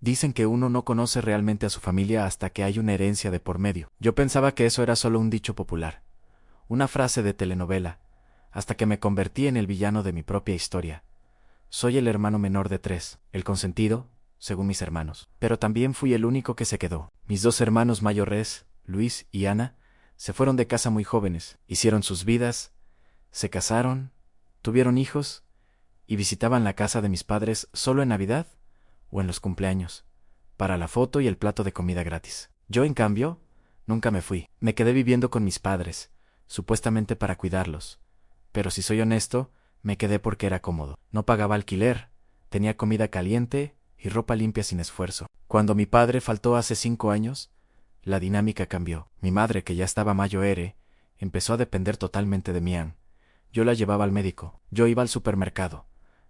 Dicen que uno no conoce realmente a su familia hasta que hay una herencia de por medio. Yo pensaba que eso era solo un dicho popular, una frase de telenovela, hasta que me convertí en el villano de mi propia historia. Soy el hermano menor de 3, el consentido, según mis hermanos. Pero también fui el único que se quedó. Mis 2 hermanos mayores, Luis y Ana, se fueron de casa muy jóvenes, hicieron sus vidas, se casaron, tuvieron hijos y visitaban la casa de mis padres solo en Navidad o en los cumpleaños, para la foto y el plato de comida gratis. Yo, en cambio, nunca me fui. Me quedé viviendo con mis padres, supuestamente para cuidarlos. Pero si soy honesto, me quedé porque era cómodo. No pagaba alquiler, tenía comida caliente y ropa limpia sin esfuerzo. Cuando mi padre faltó hace 5 años, la dinámica cambió. Mi madre, que ya estaba mayor, empezó a depender totalmente de mí. Yo la llevaba al médico, yo iba al supermercado,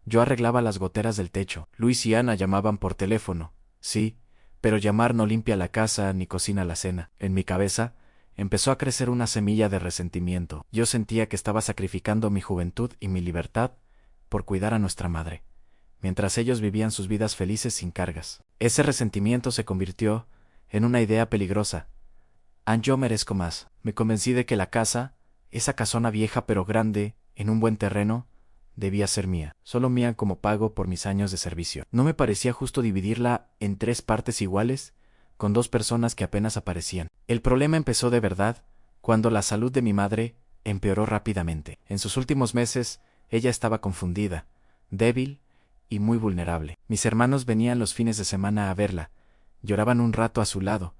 yo arreglaba las goteras del techo. Luis y Ana llamaban por teléfono, sí, pero llamar no limpia la casa ni cocina la cena. En mi cabeza empezó a crecer una semilla de resentimiento. Yo sentía que estaba sacrificando mi juventud y mi libertad por cuidar a nuestra madre, mientras ellos vivían sus vidas felices sin cargas. Ese resentimiento se convirtió en una idea peligrosa. Yo merezco más. Me convencí de que la casa, esa casona vieja pero grande, en un buen terreno, debía ser mía, solo mía como pago por mis años de servicio. No me parecía justo dividirla en 3 partes iguales, con 2 personas que apenas aparecían. El problema empezó de verdad cuando la salud de mi madre empeoró rápidamente. En sus últimos meses, ella estaba confundida, débil y muy vulnerable. Mis hermanos venían los fines de semana a verla, lloraban un rato a su lado,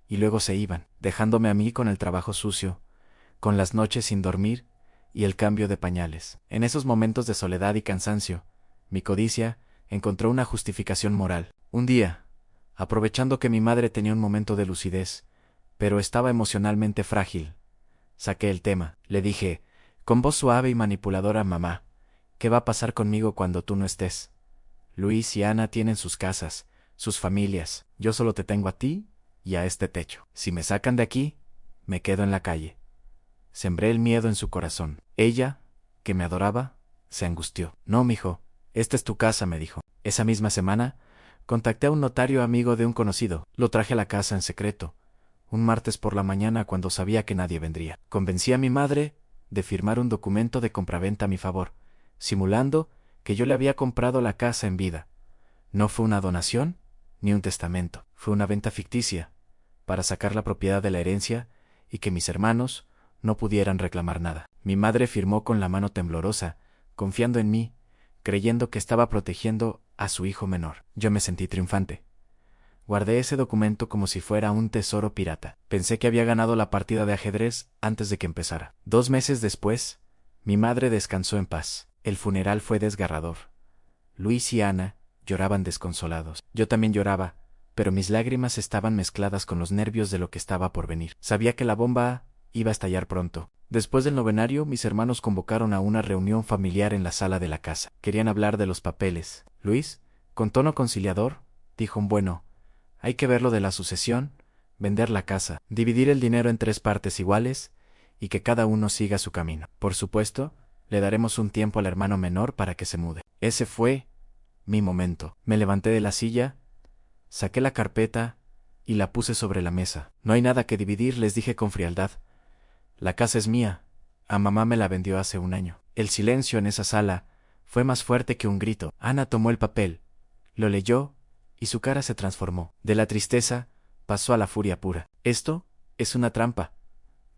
y luego se iban, dejándome a mí con el trabajo sucio, con las noches sin dormir y el cambio de pañales. En esos momentos de soledad y cansancio, mi codicia encontró una justificación moral. Un día, aprovechando que mi madre tenía un momento de lucidez, pero estaba emocionalmente frágil, saqué el tema. Le dije, con voz suave y manipuladora: mamá, ¿qué va a pasar conmigo cuando tú no estés? Luis y Ana tienen sus casas, sus familias, yo solo te tengo a ti y a este techo. Si me sacan de aquí, me quedo en la calle. Sembré el miedo en su corazón. Ella, que me adoraba, se angustió. No, mijo, esta es tu casa, me dijo. Esa misma semana, contacté a un notario amigo de un conocido. Lo traje a la casa en secreto, un martes por la mañana cuando sabía que nadie vendría. Convencí a mi madre de firmar un documento de compraventa a mi favor, simulando que yo le había comprado la casa en vida. No fue una donación ni un testamento, fue una venta ficticia, para sacar la propiedad de la herencia y que mis hermanos no pudieran reclamar nada. Mi madre firmó con la mano temblorosa, confiando en mí, creyendo que estaba protegiendo a su hijo menor. Yo me sentí triunfante. Guardé ese documento como si fuera un tesoro pirata. Pensé que había ganado la partida de ajedrez antes de que empezara. 2 meses después, mi madre descansó en paz. El funeral fue desgarrador. Luis y Ana lloraban desconsolados. Yo también lloraba, pero mis lágrimas estaban mezcladas con los nervios de lo que estaba por venir. Sabía que la bomba iba a estallar pronto. Después del novenario, mis hermanos convocaron a una reunión familiar en la sala de la casa. Querían hablar de los papeles. Luis, con tono conciliador, dijo: bueno, hay que ver lo de la sucesión, vender la casa, dividir el dinero en 3 partes iguales y que cada uno siga su camino. Por supuesto, le daremos un tiempo al hermano menor para que se mude. Ese fue mi momento. Me levanté de la silla, saqué la carpeta y la puse sobre la mesa. No hay nada que dividir, les dije con frialdad. La casa es mía. A mamá me la vendió hace 1 año. El silencio en esa sala fue más fuerte que un grito. Ana tomó el papel, lo leyó y su cara se transformó. De la tristeza pasó a la furia pura. Esto es una trampa,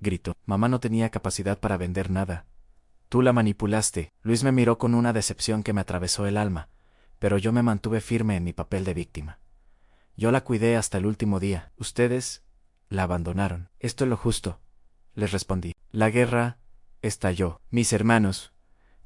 gritó. Mamá no tenía capacidad para vender nada. Tú la manipulaste. Luis me miró con una decepción que me atravesó el alma, pero yo me mantuve firme en mi papel de víctima. Yo la cuidé hasta el último día. Ustedes la abandonaron. Esto es lo justo, les respondí. La guerra estalló. Mis hermanos,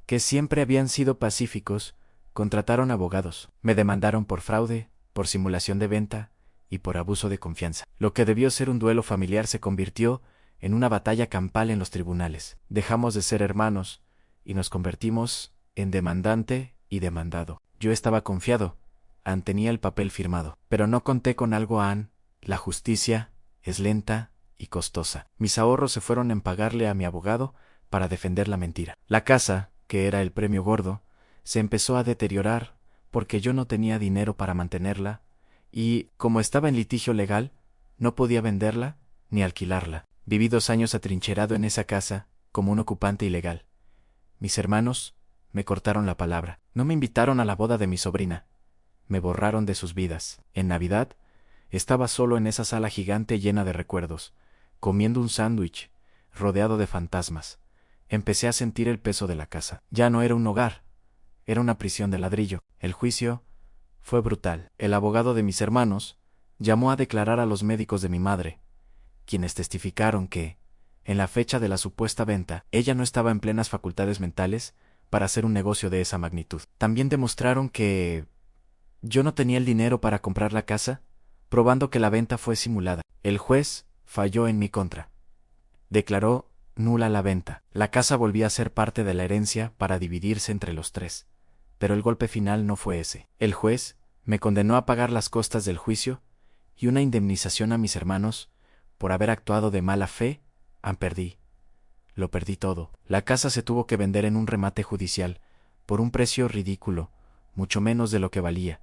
que siempre habían sido pacíficos, contrataron abogados. Me demandaron por fraude, por simulación de venta y por abuso de confianza. Lo que debió ser un duelo familiar se convirtió en una batalla campal en los tribunales. Dejamos de ser hermanos y nos convertimos en demandante y demandado. Yo estaba confiado. Ann tenía el papel firmado, pero no conté con algo. Ann, la justicia es lenta y costosa. Mis ahorros se fueron en pagarle a mi abogado para defender la mentira. La casa, que era el premio gordo, se empezó a deteriorar porque yo no tenía dinero para mantenerla y, como estaba en litigio legal, no podía venderla ni alquilarla. Viví 2 años atrincherado en esa casa, como un ocupante ilegal. Mis hermanos me cortaron la palabra. No me invitaron a la boda de mi sobrina. Me borraron de sus vidas. En Navidad, estaba solo en esa sala gigante llena de recuerdos, comiendo un sándwich, rodeado de fantasmas. Empecé a sentir el peso de la casa. Ya no era un hogar, era una prisión de ladrillo. El juicio fue brutal. El abogado de mis hermanos llamó a declarar a los médicos de mi madre, quienes testificaron que, en la fecha de la supuesta venta, ella no estaba en plenas facultades mentales para hacer un negocio de esa magnitud. También demostraron que yo no tenía el dinero para comprar la casa, probando que la venta fue simulada. El juez falló en mi contra. Declaró nula la venta. La casa volvía a ser parte de la herencia para dividirse entre los tres. Pero el golpe final no fue ese. El juez me condenó a pagar las costas del juicio y una indemnización a mis hermanos por haber actuado de mala fe. Lo perdí todo. La casa se tuvo que vender en un remate judicial por un precio ridículo, mucho menos de lo que valía,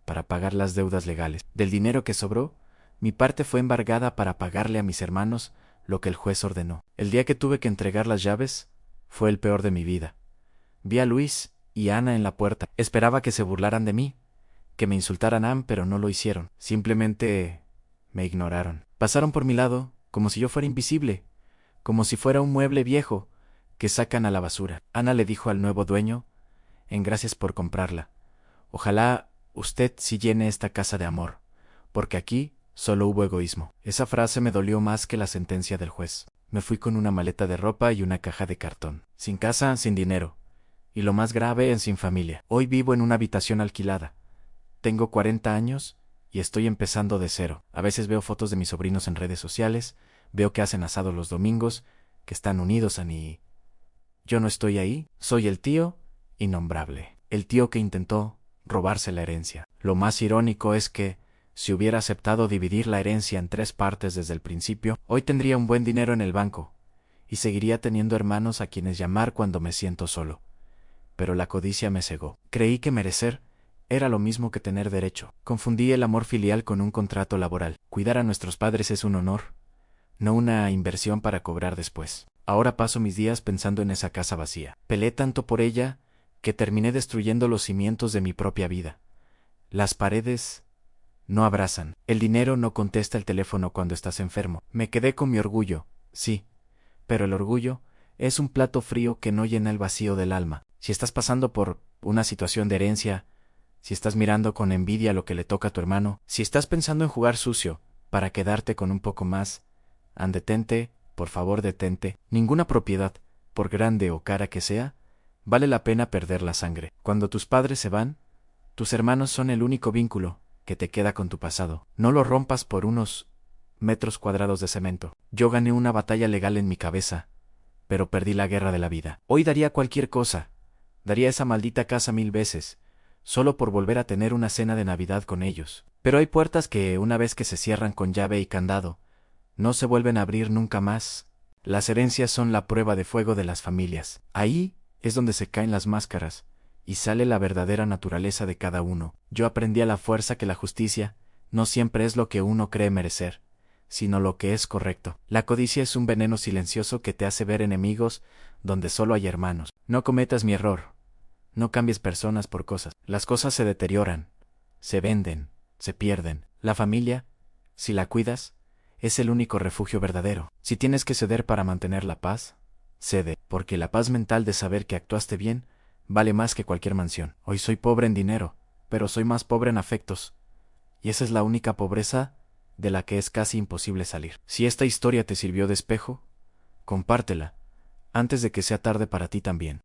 para pagar las deudas legales. Del dinero que sobró, mi parte fue embargada para pagarle a mis hermanos lo que el juez ordenó. El día que tuve que entregar las llaves fue el peor de mi vida. Vi a Luis y Ana en la puerta. Esperaba que se burlaran de mí, que me insultaran, pero no lo hicieron. Simplemente me ignoraron. Pasaron por mi lado como si yo fuera invisible, como si fuera un mueble viejo que sacan a la basura. Ana le dijo al nuevo dueño, en gracias por comprarla. Ojalá usted sí llene esta casa de amor, porque aquí solo hubo egoísmo. Esa frase me dolió más que la sentencia del juez. Me fui con una maleta de ropa y una caja de cartón. Sin casa, sin dinero. Y lo más grave, sin familia. Hoy vivo en una habitación alquilada. Tengo 40 años y estoy empezando de cero. A veces veo fotos de mis sobrinos en redes sociales, veo que hacen asado los domingos, que están unidos y yo no estoy ahí. Soy el tío innombrable. El tío que intentó robarse la herencia. Lo más irónico es que, si hubiera aceptado dividir la herencia en 3 partes desde el principio, hoy tendría un buen dinero en el banco, y seguiría teniendo hermanos a quienes llamar cuando me siento solo. Pero la codicia me cegó. Creí que merecer era lo mismo que tener derecho. Confundí el amor filial con un contrato laboral. Cuidar a nuestros padres es un honor, no una inversión para cobrar después. Ahora paso mis días pensando en esa casa vacía. Peleé tanto por ella que terminé destruyendo los cimientos de mi propia vida. Las paredes no abrazan. El dinero no contesta el teléfono cuando estás enfermo. Me quedé con mi orgullo, sí, pero el orgullo es un plato frío que no llena el vacío del alma. Si estás pasando por una situación de herencia, si estás mirando con envidia lo que le toca a tu hermano, si estás pensando en jugar sucio para quedarte con un poco más, detente, por favor detente. Ninguna propiedad, por grande o cara que sea, vale la pena perder la sangre. Cuando tus padres se van, tus hermanos son el único vínculo que te queda con tu pasado. No lo rompas por unos metros cuadrados de cemento. Yo gané una batalla legal en mi cabeza, pero perdí la guerra de la vida. Hoy daría cualquier cosa, daría esa maldita casa 1000 veces, solo por volver a tener una cena de Navidad con ellos. Pero hay puertas que, una vez que se cierran con llave y candado, no se vuelven a abrir nunca más. Las herencias son la prueba de fuego de las familias. Ahí es donde se caen las máscaras y sale la verdadera naturaleza de cada uno. Yo aprendí a la fuerza que la justicia no siempre es lo que uno cree merecer, sino lo que es correcto. La codicia es un veneno silencioso que te hace ver enemigos donde solo hay hermanos. No cometas mi error. No cambies personas por cosas. Las cosas se deterioran, se venden, se pierden. La familia, si la cuidas, es el único refugio verdadero. Si tienes que ceder para mantener la paz, cede, porque la paz mental de saber que actuaste bien vale más que cualquier mansión. Hoy soy pobre en dinero, pero soy más pobre en afectos. Y esa es la única pobreza de la que es casi imposible salir. Si esta historia te sirvió de espejo, compártela, antes de que sea tarde para ti también.